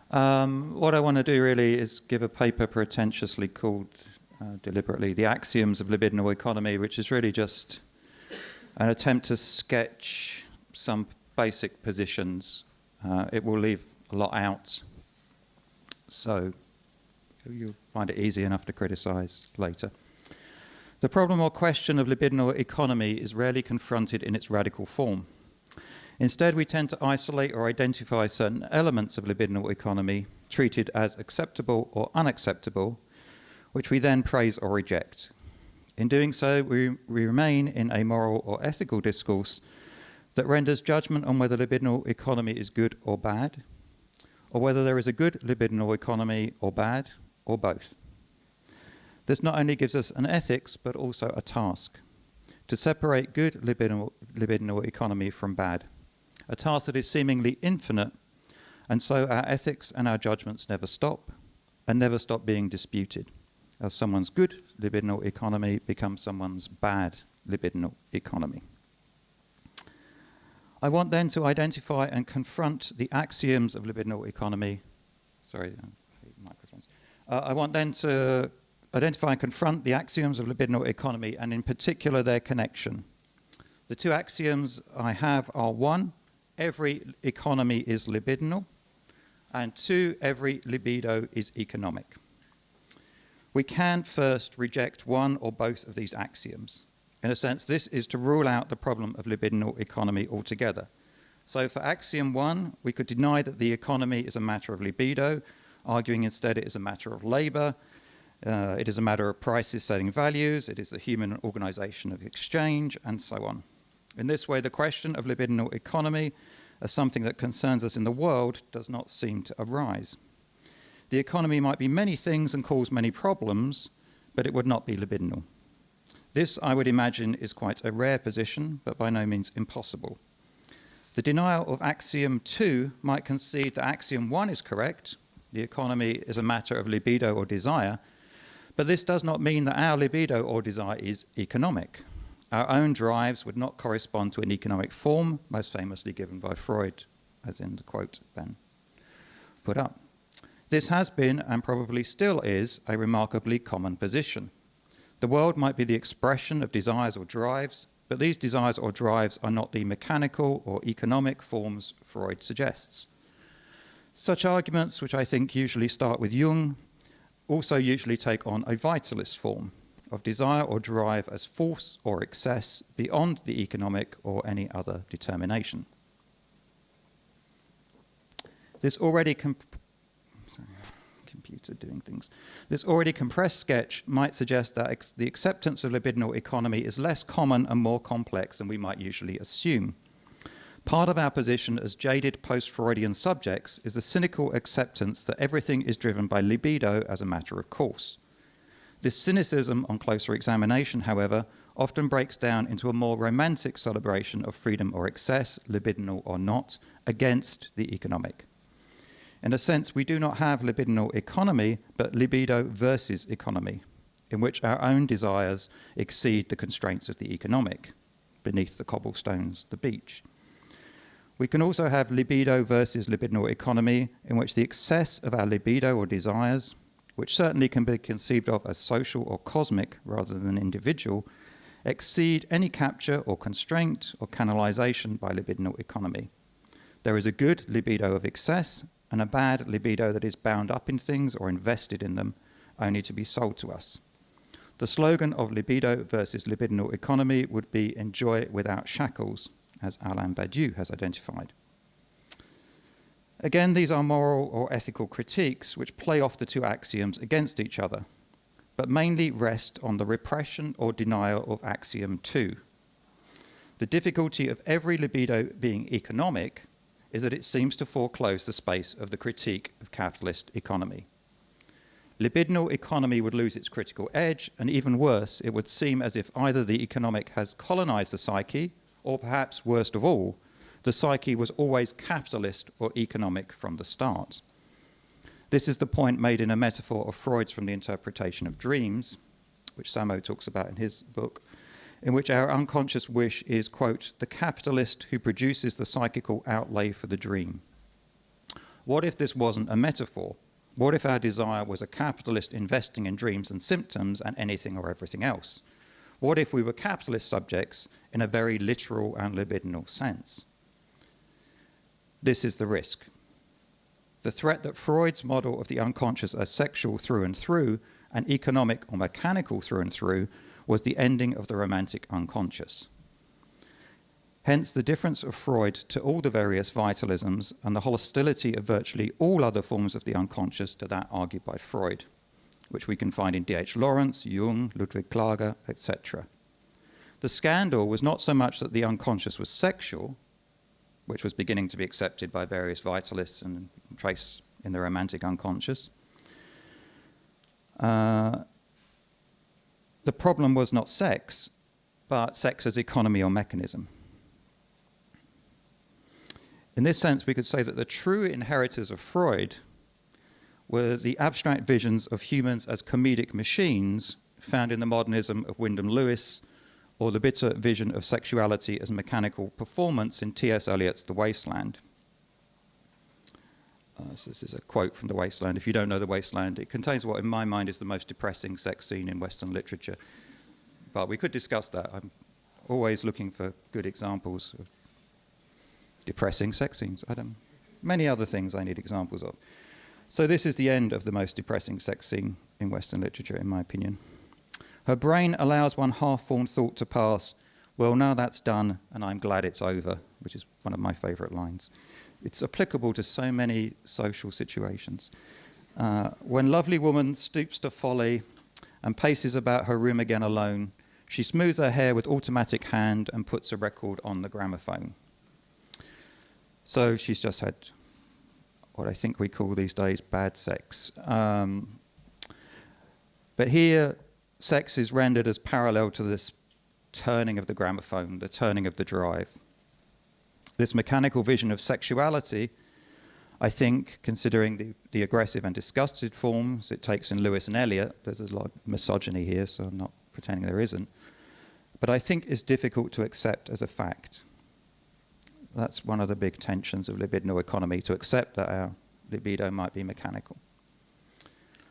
What I want to do really is give a paper pretentiously called, deliberately, The Axioms of Libidinal Economy, which is really just an attempt to sketch some basic positions. It will leave a lot out, so you'll find it easy enough to criticize later. The problem or question of libidinal economy is rarely confronted in its radical form. Instead, we tend to isolate or identify certain elements of libidinal economy treated as acceptable or unacceptable, which we then praise or reject. In doing so, we remain in a moral or ethical discourse that renders judgment on whether libidinal economy is good or bad, or whether there is a good libidinal economy or bad, or both. This not only gives us an ethics, but also a task to separate good libidinal economy from bad, a task that is seemingly infinite, and so our ethics and our judgments never stop, and never stop being disputed, as someone's good libidinal economy becomes someone's bad libidinal economy. I want then to identify and confront the axioms of libidinal economy. I want then to identify and confront the axioms of libidinal economy, and in particular their connection. The two axioms I have are: one, every economy is libidinal, and two, every libido is economic. We can first reject one or both of these axioms. In a sense, this is to rule out the problem of libidinal economy altogether. So for axiom 1, we could deny that the economy is a matter of libido, arguing instead it is a matter of labor, it is a matter of prices setting values, it is the human organization of exchange, and so on. In this way, the question of libidinal economy as something that concerns us in the world does not seem to arise. The economy might be many things and cause many problems, but it would not be libidinal. This, I would imagine, is quite a rare position, but by no means impossible. The denial of axiom 2 might concede that axiom 1 is correct, the economy is a matter of libido or desire, but this does not mean that our libido or desire is economic. Our own drives would not correspond to an economic form, most famously given by Freud, as in the quote Ben put up. This has been, and probably still is, a remarkably common position. The world might be the expression of desires or drives, but these desires or drives are not the mechanical or economic forms Freud suggests. Such arguments, which I think usually start with Jung, also usually take on a vitalist form of desire or drive as force or excess beyond the economic or any other determination. This already compressed sketch might suggest that the acceptance of libidinal economy is less common and more complex than we might usually assume. Part of our position as jaded post-Freudian subjects is the cynical acceptance that everything is driven by libido as a matter of course. This cynicism, on closer examination, however, often breaks down into a more romantic celebration of freedom or excess, libidinal or not, against the economic. In a sense, we do not have libidinal economy, but libido versus economy, in which our own desires exceed the constraints of the economic, beneath the cobblestones, the beach. We can also have libido versus libidinal economy, in which the excess of our libido or desires, which certainly can be conceived of as social or cosmic rather than individual, exceed any capture or constraint or canalization by libidinal economy. There is a good libido of excess and a bad libido that is bound up in things or invested in them, only to be sold to us. The slogan of libido versus libidinal economy would be "enjoy without shackles," as Alain Badiou has identified. Again, these are moral or ethical critiques which play off the two axioms against each other, but mainly rest on the repression or denial of axiom 2. The difficulty of every libido being economic is that it seems to foreclose the space of the critique of capitalist economy. Libidinal economy would lose its critical edge, and even worse, it would seem as if either the economic has colonized the psyche, or perhaps worst of all, the psyche was always capitalist or economic from the start. This is the point made in a metaphor of Freud's from the interpretation of dreams, which Samo talks about in his book, in which our unconscious wish is, quote, the capitalist who produces the psychical outlay for the dream. What if this wasn't a metaphor? What if our desire was a capitalist investing in dreams and symptoms and anything or everything else? What if we were capitalist subjects in a very literal and libidinal sense? This is the risk. The threat that Freud's model of the unconscious as sexual through and through and economic or mechanical through and through was the ending of the romantic unconscious. Hence the difference of Freud to all the various vitalisms and the hostility of virtually all other forms of the unconscious to that argued by Freud, which we can find in D.H. Lawrence, Jung, Ludwig Klager, etc. The scandal was not so much that the unconscious was sexual, which was beginning to be accepted by various vitalists and trace in the romantic unconscious. The problem was not sex, but sex as economy or mechanism. In this sense, we could say that the true inheritors of Freud were the abstract visions of humans as comedic machines found in the modernism of Wyndham Lewis, or the bitter vision of sexuality as mechanical performance in T.S. Eliot's The Wasteland. So this is a quote from The Wasteland. If you don't know The Wasteland, it contains what in my mind is the most depressing sex scene in Western literature. But we could discuss that. I'm always looking for good examples of depressing sex scenes. Many other things I need examples of. So this is the end of the most depressing sex scene in Western literature, in my opinion. Her brain allows one half-formed thought to pass, well, now that's done, and I'm glad it's over, which is one of my favourite lines. It's applicable to so many social situations. When lovely woman stoops to folly and paces about her room again alone, she smooths her hair with automatic hand and puts a record on the gramophone. So she's just had what I think we call these days bad sex. But here, sex is rendered as parallel to this turning of the gramophone, the turning of the drive. This mechanical vision of sexuality, I think, considering the aggressive and disgusted forms it takes in Lewis and Eliot, there's a lot of misogyny here, so I'm not pretending there isn't, but I think is difficult to accept as a fact. That's one of the big tensions of libidinal economy, to accept that our libido might be mechanical.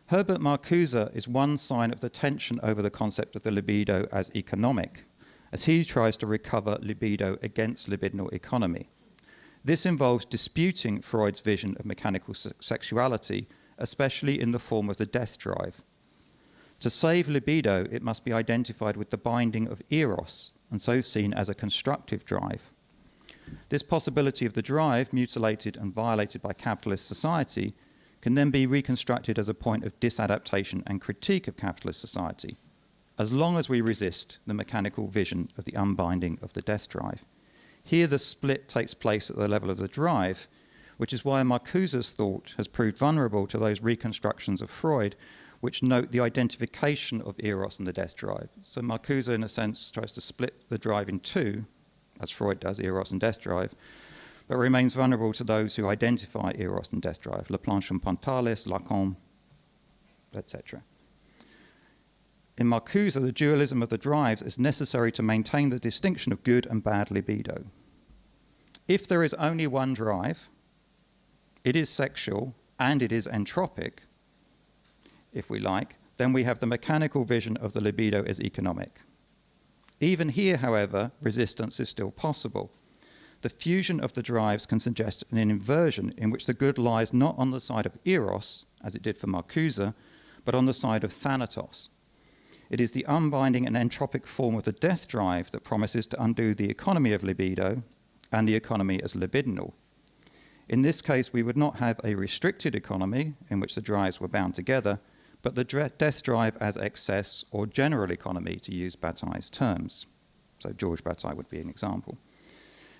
Herbert Marcuse is one sign of the tension over the concept of the libido as economic, as he tries to recover libido against libidinal economy. This involves disputing Freud's vision of mechanical sexuality, especially in the form of the death drive. To save libido, it must be identified with the binding of eros, and so seen as a constructive drive. This possibility of the drive, mutilated and violated by capitalist society, can then be reconstructed as a point of disadaptation and critique of capitalist society, as long as we resist the mechanical vision of the unbinding of the death drive. Here the split takes place at the level of the drive, which is why Marcuse's thought has proved vulnerable to those reconstructions of Freud which note the identification of eros and the death drive. So Marcuse, in a sense, tries to split the drive in two, as Freud does, eros and death drive, but remains vulnerable to those who identify eros and death drive, Laplanche and Pontalis, Lacan, etc. In Marcuse, the dualism of the drives is necessary to maintain the distinction of good and bad libido. If there is only one drive, it is sexual and it is entropic, if we like, then we have the mechanical vision of the libido as economic. Even here, however, resistance is still possible. The fusion of the drives can suggest an inversion in which the good lies not on the side of eros, as it did for Marcuse, but on the side of thanatos. It is the unbinding and entropic form of the death drive that promises to undo the economy of libido and the economy as libidinal. In this case, we would not have a restricted economy in which the drives were bound together, but the death drive as excess or general economy, to use Bataille's terms. So Georges Bataille would be an example.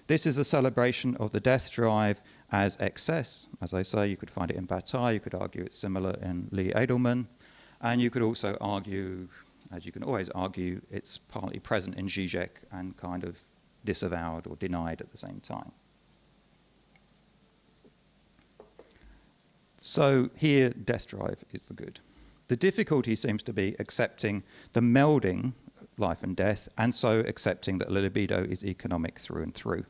This is a celebration of the death drive as excess. As I say, you could find it in Bataille, you could argue it's similar in Lee Edelman, and you could also argue, as you can always argue, it's partly present in Zizek and kind of disavowed or denied at the same time. So here, death drive is the good. The difficulty seems to be accepting the melding life and death, and so accepting that libido is economic through and through.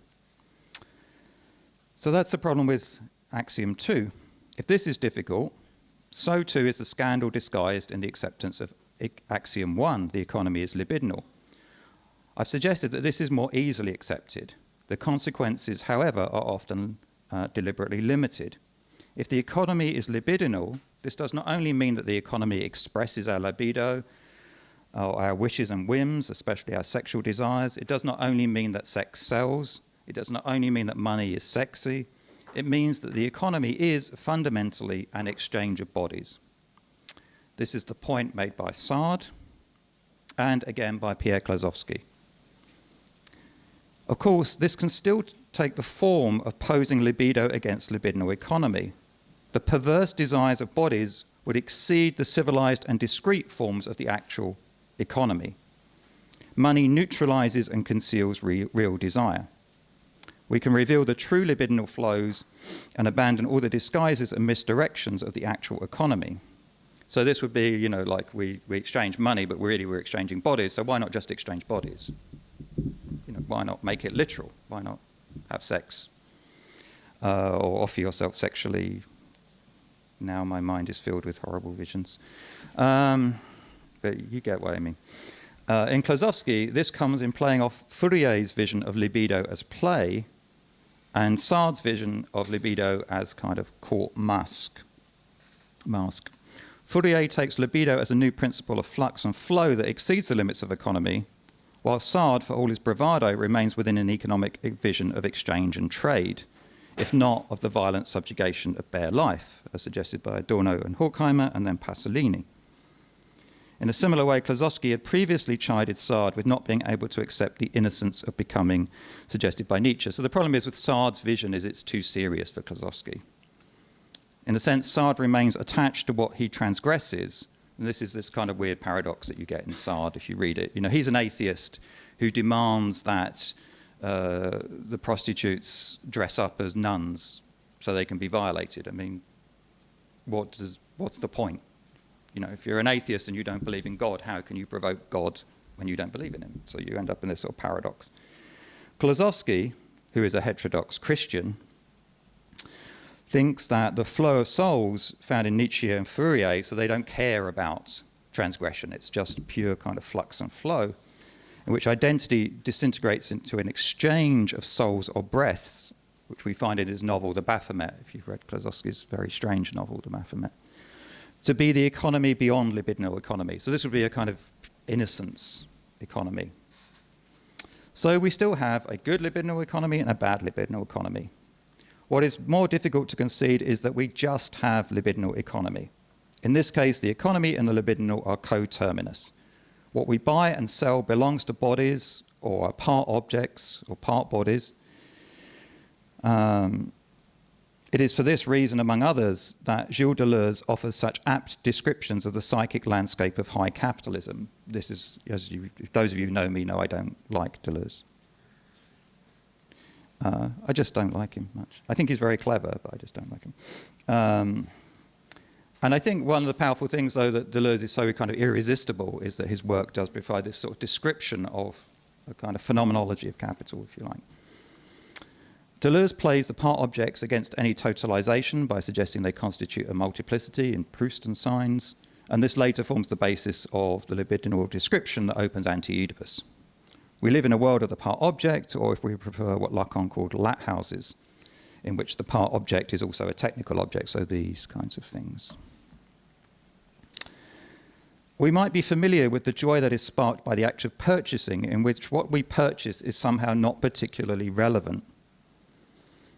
So that's the problem with Axiom 2. If this is difficult, so too is the scandal disguised in the acceptance of Axiom 1, the economy is libidinal. I've suggested that this is more easily accepted. The consequences, however, are often deliberately limited. If the economy is libidinal, this does not only mean that the economy expresses our libido, or our wishes and whims, especially our sexual desires. It does not only mean that sex sells. It does not only mean that money is sexy. It means that the economy is fundamentally an exchange of bodies. This is the point made by Sard and again by Pierre Klosowski. Of course, this can still take the form of posing libido against libidinal economy. The perverse desires of bodies would exceed the civilized and discrete forms of the actual economy. Money neutralizes and conceals real desire. We can reveal the true libidinal flows and abandon all the disguises and misdirections of the actual economy. So this would be, like we exchange money, but really we're exchanging bodies, so why not just exchange bodies? Why not make it literal? Why not have sex or offer yourself sexually? Now my mind is filled with horrible visions. But you get what I mean. In Klosowski, this comes in playing off Fourier's vision of libido as play and Sard's vision of libido as kind of court mask. Fourier takes libido as a new principle of flux and flow that exceeds the limits of economy, while Sard, for all his bravado, remains within an economic vision of exchange and trade, if not of the violent subjugation of bare life, as suggested by Adorno and Horkheimer and then Pasolini. In a similar way, Klosowski had previously chided Sard with not being able to accept the innocence of becoming suggested by Nietzsche. So the problem is with Sard's vision is it's too serious for Klosowski. In a sense, Sard remains attached to what he transgresses. And this is this kind of weird paradox that you get in Sard if you read it. He's an atheist who demands that the prostitutes dress up as nuns so they can be violated. I mean, what's the point? If you're an atheist and you don't believe in God, how can you provoke God when you don't believe in him? So you end up in this sort of paradox. Klosowski, who is a heterodox Christian, thinks that the flow of souls found in Nietzsche and Fourier, so they don't care about transgression. It's just pure kind of flux and flow, in which identity disintegrates into an exchange of souls or breaths, which we find in his novel, The Baphomet, if you've read Klosowski's very strange novel, The Baphomet, to be the economy beyond libidinal economy. So this would be a kind of innocence economy. So we still have a good libidinal economy and a bad libidinal economy. What is more difficult to concede is that we just have libidinal economy. In this case, the economy and the libidinal are coterminous. What we buy and sell belongs to bodies or are part objects or part bodies. It is for this reason, among others, that Gilles Deleuze offers such apt descriptions of the psychic landscape of high capitalism. This is, those of you who know me know I don't like Deleuze. I just don't like him much. I think he's very clever, but I just don't like him. And I think one of the powerful things, though, that Deleuze is so kind of irresistible is that his work does provide this sort of description of a kind of phenomenology of capital, if you like. Deleuze plays the part objects against any totalization by suggesting they constitute a multiplicity in Proustian signs, and this later forms the basis of the libidinal description that opens Anti-Oedipus. We live in a world of the part object, or if we prefer what Lacan called lathouses, in which the part object is also a technical object, so these kinds of things. We might be familiar with the joy that is sparked by the act of purchasing, in which what we purchase is somehow not particularly relevant.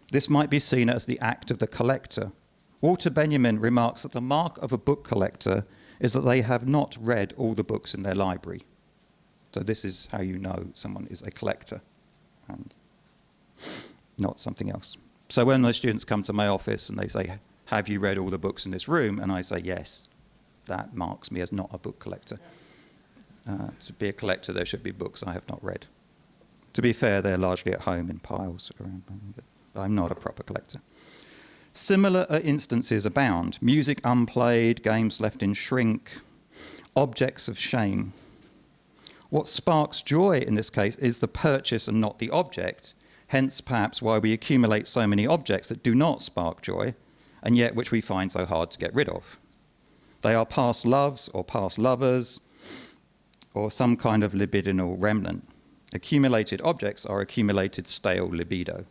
This might be seen as the act of the collector. Walter Benjamin remarks that the mark of a book collector is that they have not read all the books in their library. So this is how you know someone is a collector and not something else. So when the students come to my office and they say, have you read all the books in this room? And I say, yes, that marks me as not a book collector. To be a collector, there should be books I have not read. To be fair, they're largely at home in piles around me, but I'm not a proper collector. Similar instances abound. Music unplayed, games left in shrink, objects of shame. What sparks joy in this case is the purchase and not the object. hence perhaps why we accumulate so many objects that do not spark joy, and yet which we find so hard to get rid of. They are past loves or past lovers, or some kind of libidinal remnant. Accumulated objects are accumulated stale libido.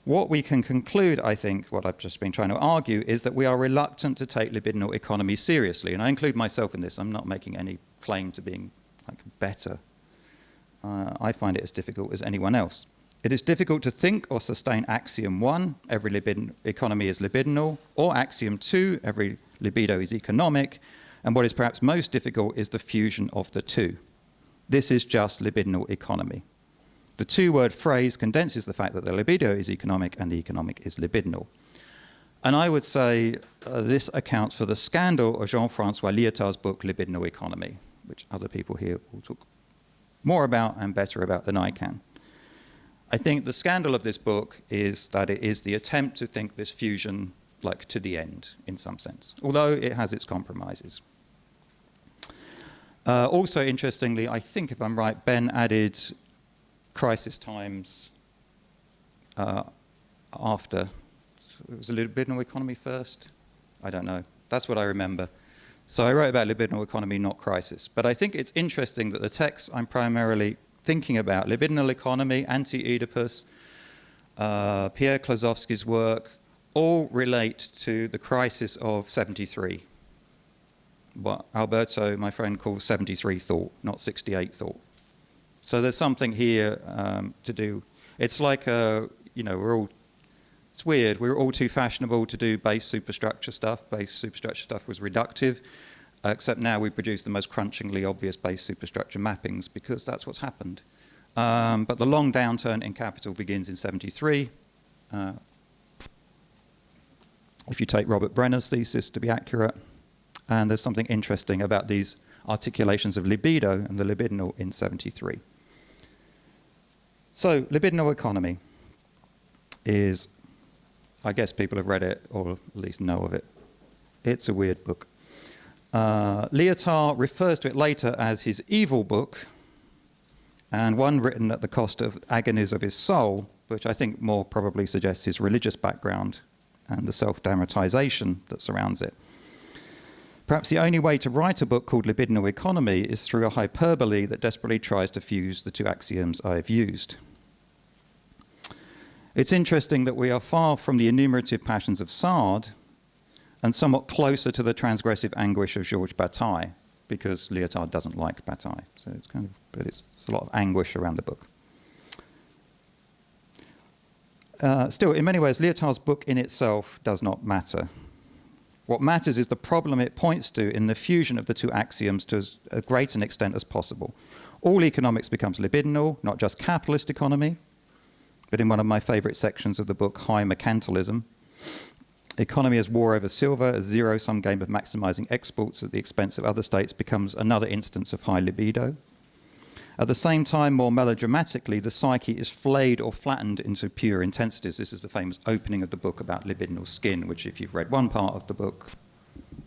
What we can conclude, I think, what I've just been trying to argue, is that we are reluctant to take libidinal economy seriously. And I include myself in this. I'm not making any claim to being better. I find it as difficult as anyone else. It is difficult to think or sustain Axiom 1, every economy is libidinal, or Axiom 2, every libido is economic. And what is perhaps most difficult is the fusion of the two. This is just libidinal economy. The two-word phrase condenses the fact that the libido is economic and the economic is libidinal. And I would say this accounts for the scandal of Jean-Francois Lyotard's book, Libidinal Economy, which other people here will talk more about and better about than I can. I think the scandal of this book is that it is the attempt to think this fusion like to the end, in some sense, although it has its compromises. Also, interestingly, I think if I'm right, Ben added crisis times after. It was a libidinal economy first? I don't know. That's what I remember. So I wrote about libidinal economy, not crisis. But I think it's interesting that the texts I'm primarily thinking about, libidinal economy, Anti-Oedipus, Pierre Klosowski's work, all relate to the crisis of 73. What Alberto, my friend, calls 73 thought, not 68 thought. So there's something here to do. It's like, it's weird. We're all too fashionable to do base superstructure stuff. Base superstructure stuff was reductive, except now we produce the most crunchingly obvious base superstructure mappings because that's what's happened. But the long downturn in capital begins in 73. If you take Robert Brenner's thesis to be accurate, and there's something interesting about these articulations of libido and the libidinal in 73. So, libidinal economy is, I guess people have read it or at least know of it. It's a weird book. Lyotard refers to it later as his evil book, and one written at the cost of agonies of his soul, which I think more probably suggests his religious background and the self-dramatization that surrounds it. Perhaps the only way to write a book called Libidinal Economy is through a hyperbole that desperately tries to fuse the two axioms I have used. It's interesting that we are far from the enumerative passions of Sade and somewhat closer to the transgressive anguish of Georges Bataille, because Lyotard doesn't like Bataille. So it's but it's a lot of anguish around the book. Still, in many ways, Lyotard's book in itself does not matter. What matters is the problem it points to in the fusion of the two axioms to as great an extent as possible. All economics becomes libidinal, not just capitalist economy, but in one of my favorite sections of the book, High Mercantilism, economy as war over silver, a zero-sum game of maximizing exports at the expense of other states becomes another instance of high libido. At the same time, more melodramatically, the psyche is flayed or flattened into pure intensities. This is the famous opening of the book about libidinal skin, which if you've read one part of the book,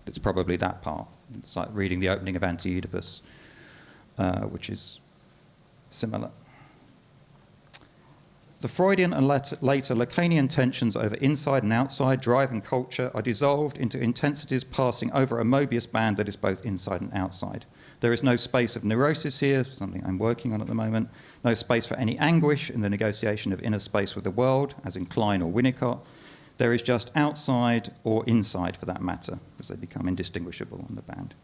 it's probably that part. It's like reading the opening of Anti-Oedipus, which is similar. The Freudian and later Lacanian tensions over inside and outside, drive and culture, are dissolved into intensities passing over a Mobius band that is both inside and outside. There is no space of neurosis here, something I'm working on at the moment, no space for any anguish in the negotiation of inner space with the world, as in Klein or Winnicott. There is just outside or inside, for that matter, as they become indistinguishable on the band.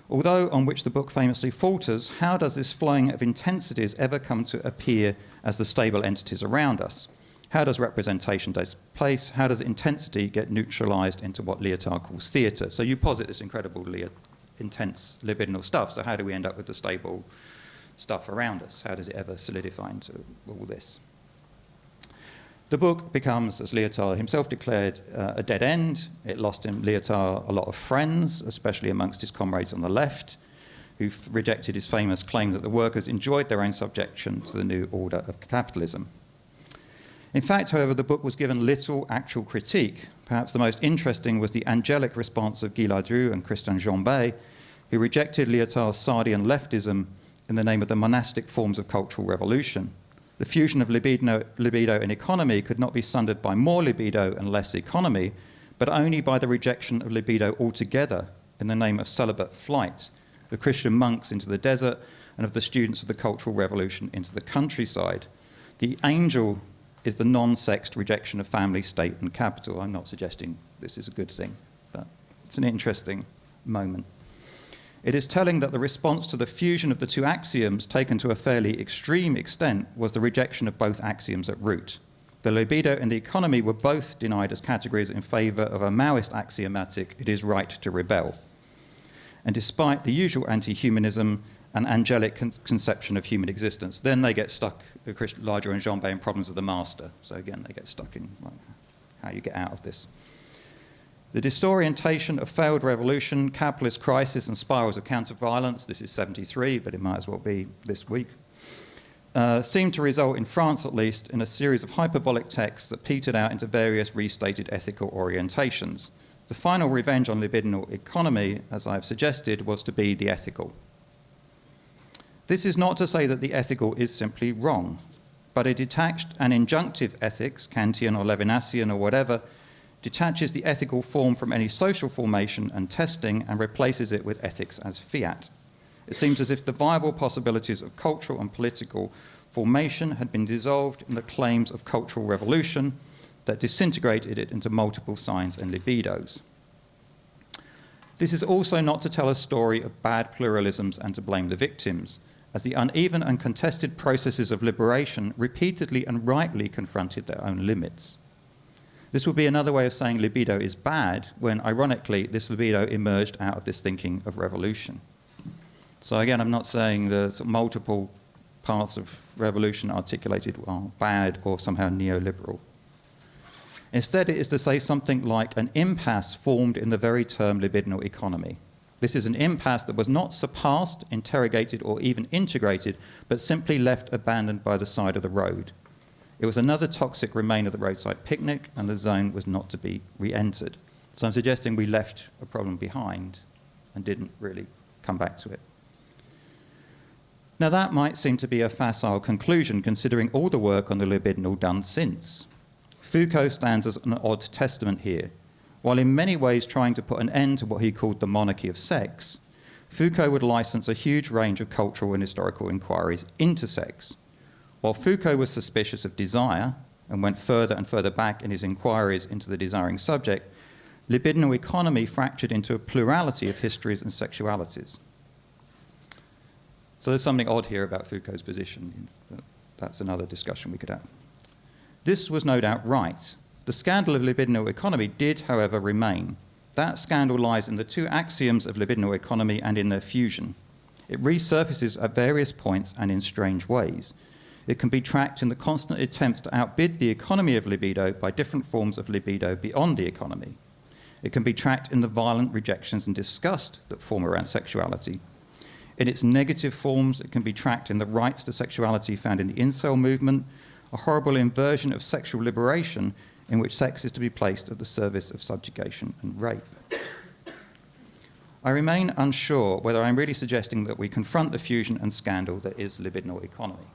Although on which the book famously falters, how does this flowing of intensities ever come to appear as the stable entities around us? How does representation take place? How does intensity get neutralized into what Lyotard calls theatre? So you posit this incredible intense libidinal stuff, so how do we end up with the stable stuff around us? How does it ever solidify into all this? The book becomes, as Lyotard himself declared, a dead end. It lost in Lyotard a lot of friends, especially amongst his comrades on the left, who rejected his famous claim that the workers enjoyed their own subjection to the new order of capitalism. In fact, however, the book was given little actual critique. Perhaps the most interesting was the angelic response of Gelareh and Christian Jambet, who rejected Lyotard's Sardian leftism in the name of the monastic forms of cultural revolution. The fusion of libido and economy could not be sundered by more libido and less economy, but only by the rejection of libido altogether in the name of celibate flight, the Christian monks into the desert and of the students of the Cultural Revolution into the countryside. The angel is the non-sexed rejection of family, state, and capital. I'm not suggesting this is a good thing, but it's an interesting moment. It is telling that the response to the fusion of the two axioms, taken to a fairly extreme extent, was the rejection of both axioms at root. The libido and the economy were both denied as categories in favour of a Maoist axiomatic, it is right to rebel. And despite the usual anti-humanism and angelic conception of human existence, then they get stuck, Gelareh and Jean-Francois, in Problems of the Master. So again, they get stuck in how you get out of this. The disorientation of failed revolution, capitalist crisis, and spirals of counter-violence, this is 73, but it might as well be this week, seemed to result, in France at least, in a series of hyperbolic texts that petered out into various restated ethical orientations. The final revenge on libidinal economy, as I've suggested, was to be the ethical. This is not to say that the ethical is simply wrong, but a detached and injunctive ethics, Kantian or Levinasian or whatever, detaches the ethical form from any social formation and testing and replaces it with ethics as fiat. It seems as if the viable possibilities of cultural and political formation had been dissolved in the claims of cultural revolution that disintegrated it into multiple signs and libidos. This is also not to tell a story of bad pluralisms and to blame the victims, as the uneven and contested processes of liberation repeatedly and rightly confronted their own limits. This would be another way of saying libido is bad, when, ironically, this libido emerged out of this thinking of revolution. So again, I'm not saying the sort of multiple paths of revolution articulated are bad or somehow neoliberal. Instead, it is to say something like an impasse formed in the very term libidinal economy. This is an impasse that was not surpassed, interrogated, or even integrated, but simply left abandoned by the side of the road. It was another toxic remain of the roadside picnic, and the zone was not to be re-entered. So I'm suggesting we left a problem behind and didn't really come back to it. Now that might seem to be a facile conclusion, considering all the work on the libidinal done since. Foucault stands as an odd testament here. While in many ways trying to put an end to what he called the monarchy of sex, Foucault would license a huge range of cultural and historical inquiries into sex. While Foucault was suspicious of desire and went further and further back in his inquiries into the desiring subject, libidinal economy fractured into a plurality of histories and sexualities. So there's something odd here about Foucault's position, but that's another discussion we could have. This was no doubt right. The scandal of libidinal economy did, however, remain. That scandal lies in the two axioms of libidinal economy and in their fusion. It resurfaces at various points and in strange ways. It can be tracked in the constant attempts to outbid the economy of libido by different forms of libido beyond the economy. It can be tracked in the violent rejections and disgust that form around sexuality. In its negative forms, it can be tracked in the rights to sexuality found in the incel movement, a horrible inversion of sexual liberation in which sex is to be placed at the service of subjugation and rape. I remain unsure whether I'm really suggesting that we confront the fusion and scandal that is libidinal economy.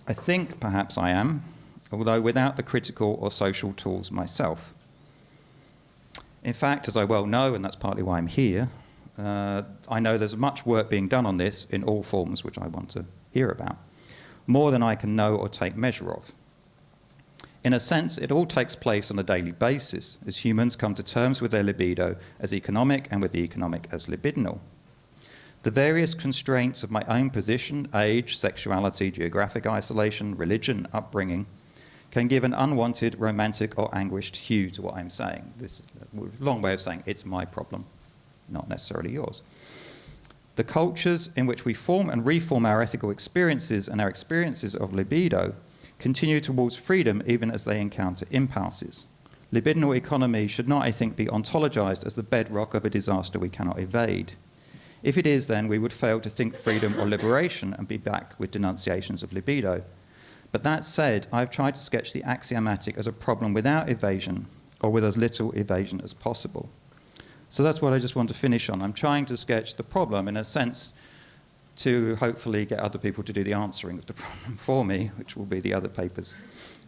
I think perhaps I am, although without the critical or social tools myself. In fact, as I well know, and that's partly why I'm here, I know there's much work being done on this in all forms which I want to hear about, more than I can know or take measure of. In a sense, it all takes place on a daily basis as humans come to terms with their libido as economic and with the economic as libidinal. The various constraints of my own position, age, sexuality, geographic isolation, religion, upbringing, can give an unwanted, romantic, or anguished hue to what I'm saying. This is a long way of saying it's my problem, not necessarily yours. The cultures in which we form and reform our ethical experiences and our experiences of libido continue towards freedom even as they encounter impasses. Libidinal economy should not, I think, be ontologized as the bedrock of a disaster we cannot evade. If it is, then we would fail to think freedom or liberation and be back with denunciations of libido. But that said, I've tried to sketch the axiomatic as a problem without evasion, or with as little evasion as possible. So that's what I just want to finish on. I'm trying to sketch the problem in a sense to hopefully get other people to do the answering of the problem for me, which will be the other papers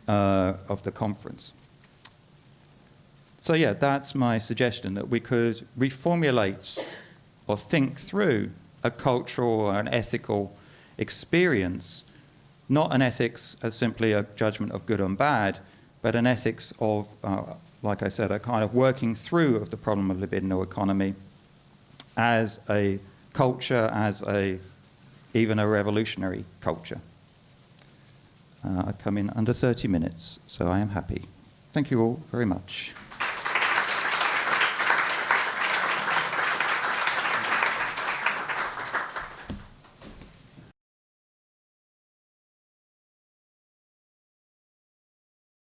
of the conference. So yeah, that's my suggestion, that we could reformulate or think through a cultural or an ethical experience, not an ethics as simply a judgment of good and bad, but an ethics of, like I said, a kind of working through of the problem of libidinal economy as a culture, as even a revolutionary culture. I come in under 30 minutes, so I am happy. Thank you all very much.